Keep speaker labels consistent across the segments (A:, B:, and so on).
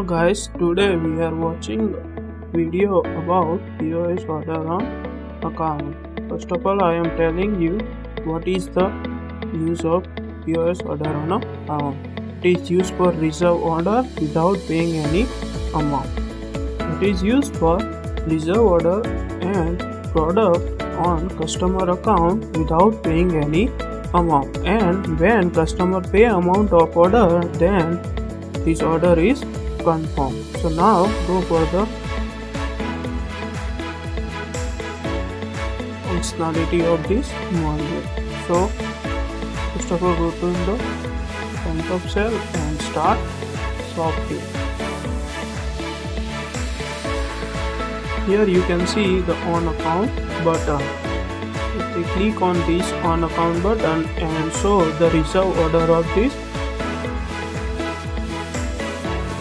A: Hello guys, today we are watching video about POS order on account. First of all, I am telling you what is the use of POS order on account. It is used for reserve order without paying any amount. It is used for reserve order and product on customer account without paying any amount. And when customer pay amount of order, then this order is confirmed. So now go for the functionality of this module. So first of all, go to the front of cell and start software. Here you can see the on account button. If we click on this on account button and show the reserve order of this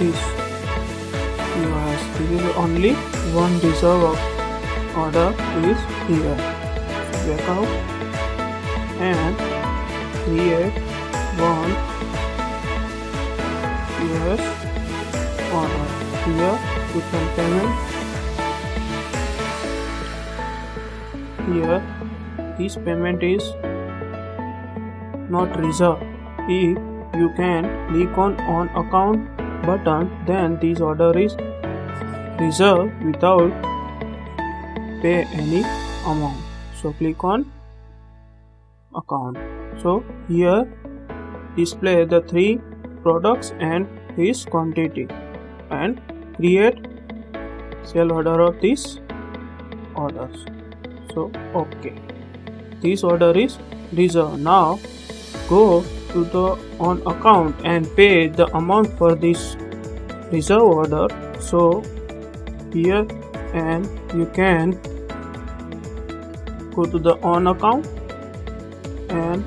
A: POS. This is only one reserve of order is here. So back out and create one POS order. Here you can payment. Here this payment is not reserved. If you can click on account button, then this order is reserved without pay any amount. So click on account. So here display the three products and his quantity and create sale order of these orders. So okay, this order is reserved. Now go to the on account and pay the amount for this reserve order. So here and you can go to the on account and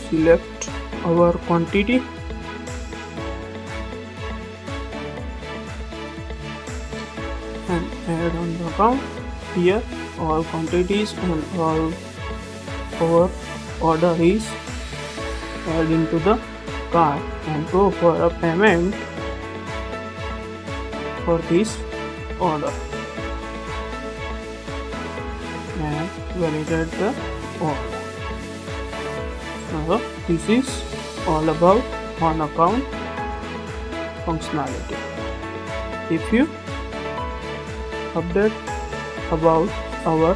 A: select our quantity and add on the account. Here all quantities and all our order is add into the cart and go for a payment for this order and validate the order. So this is all about on account functionality. If you update about our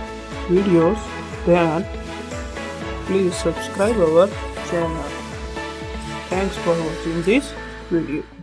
A: videos, then please subscribe our channel. Thanks for watching this video.